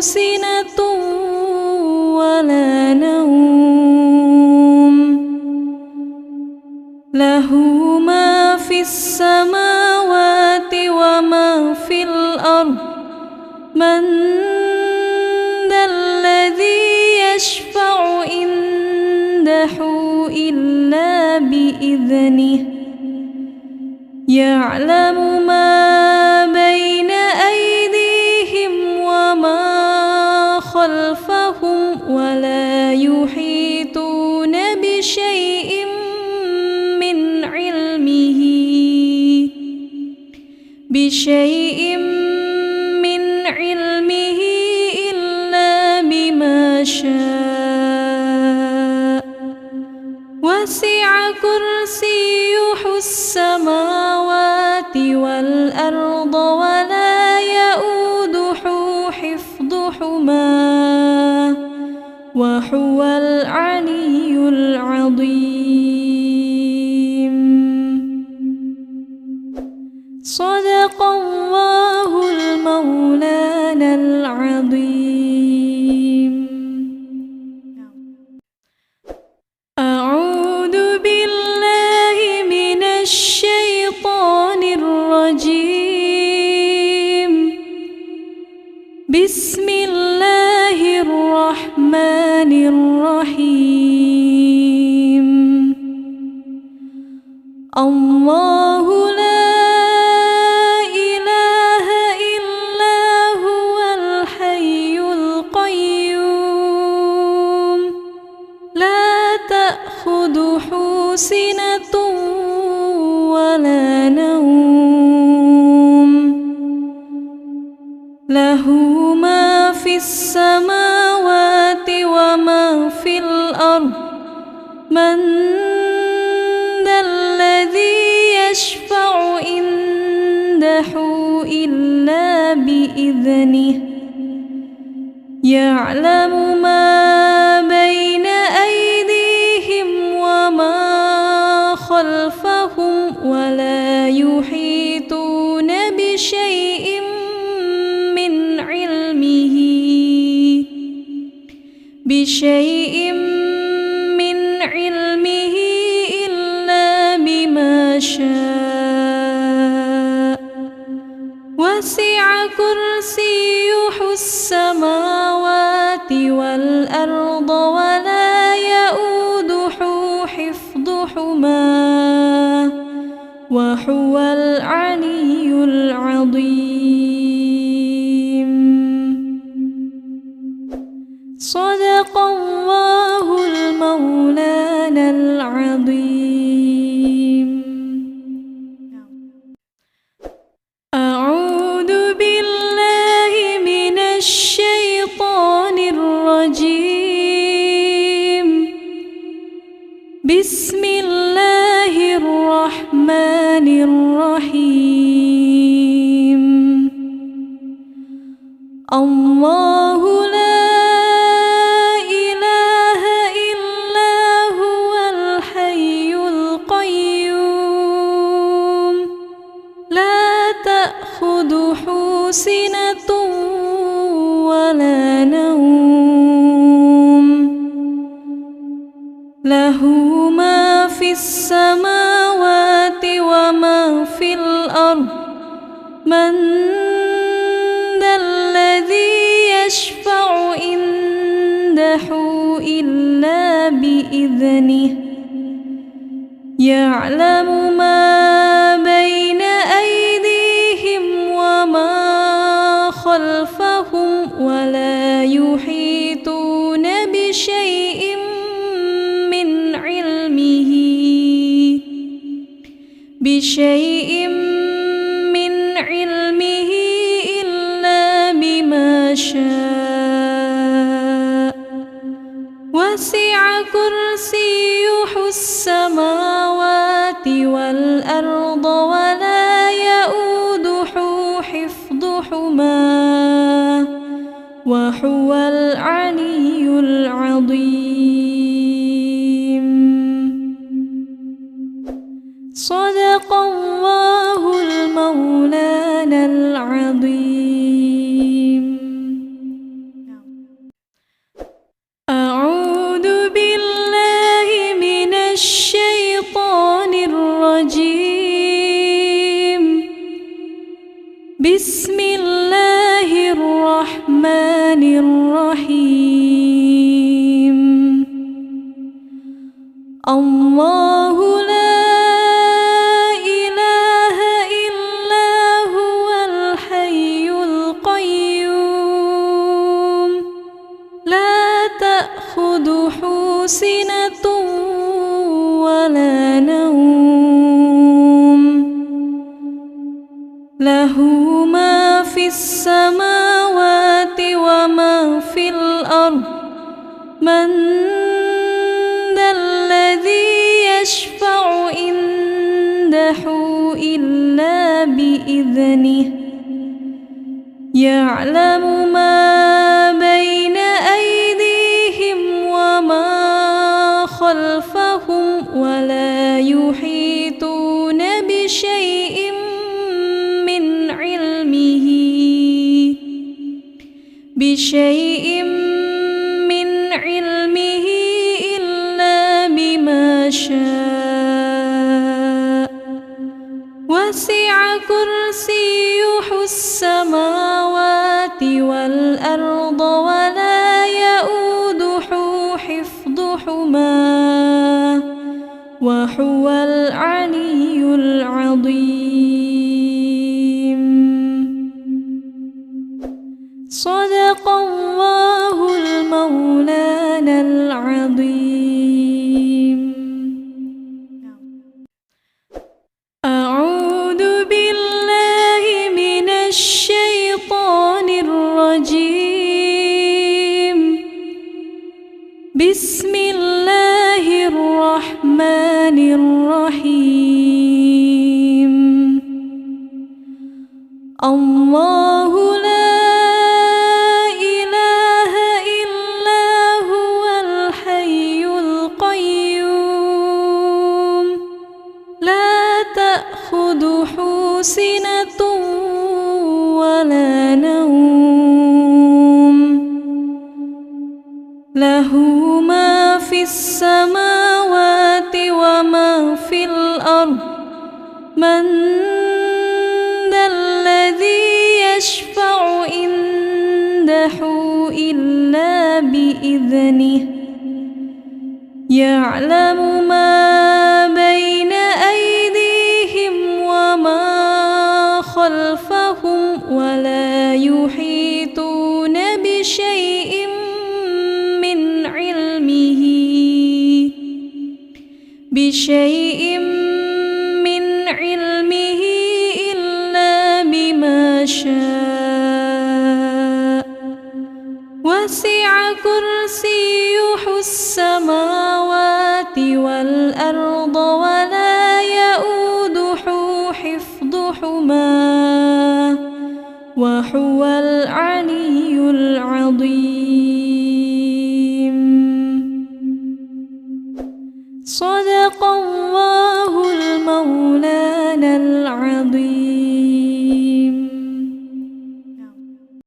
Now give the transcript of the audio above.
سِنَةٌ وَلَا نَوْمٌ لَهُ مَا فِي السَّمَاوَاتِ وَمَا فِي الْأَرْضِ مَنْ ذَا الَّذِي يَشْفَعُ عِنْدَهُ إِلَّا بِإِذْنِهِ يَعْلَمُ مَا بَيْنَ أَيْدِيهِمْ وَمَا خَلْفَهُمْ وَلَا يُحِيطُونَ بِشَيْءٍ مِّنْ عِلْمِهِ إِلَّا بِمَا شَاءَ وَسِعَ كُرْسِيُّهُ السَّمَاوَاتِ وَالْأَرْضَ وَلَا يَئُودُهُ حِفْظُهُمَا وَهُوَ الْعَلِيُّ الْعَظِيمُ. صدق الله المولانا العظيم. أعوذ بالله من الشيطان الرجيم. بسم الله الرحمن الرحيم. الله لا إله إلا هو الحي القيوم لا تأخذه سنة ولا نوم له ما في السماوات وما في الأرض من ذا الذي يشفع عنده إلا بإذنه يعلم ما بين أيديهم وما خلفهم ولا يحيطون بشيء من علمه إلا بما شاء وسع كرسيه السماوات والأرض ولا يئوده حفظهما وهو العلي العظيم. صدق الله المولانا العظيم. أعوذ بالله من الشيطان الرجيم. بسم الله الرحمن الرحيم. الله لا إله إلا هو الحي القيوم لا تأخذه سنة ولا نوم له ما في السماوات وما في الأرض من ذا الذي يشفع عنده إلا بإذنه يعلم ما بين أيديهم وما خلفهم ولا يحيطون بشيء من علمه إلا بما شاء وسع كرسيه السماوات والأرض ولا يئوده حفظهما وهو العلي العظيم. صدق الله المولانا العظيم. الله الرحمن الرحيم. الله لا إله إلا هو الحي القيوم لا تأخذه سنة ولا نوم له ما في السماوات وما في الأرض من ذا الذي يشفع عنده إلا بإذنه يعلم ما بين أيديهم وما خلفهم ولا يحيطون بشيء من علمه إلا بما شاء وسع كرسيه السماوات والأرض ولا يؤوده حفظهما وهو العلي العظيم. صدق الله المولانا العظيم. أعوذ بالله من الشيطان الرجيم. بسم الله الرحمن الرحيم. الله لا إله إلا هو الحي القيوم لا تأخذه سنة ولا نوم له ما في السماوات وما في الأرض من ذا الذي يشفع عنده إلا بإذنه يعلم ما بين أيديهم وما خلفهم ولا يحيطون بشيء من علمه إلا بما شاء وسع كرسيه السماوات والأرض ولا يؤوده حفظهما وهو العلي العظيم. صدق الله المولانا العظيم.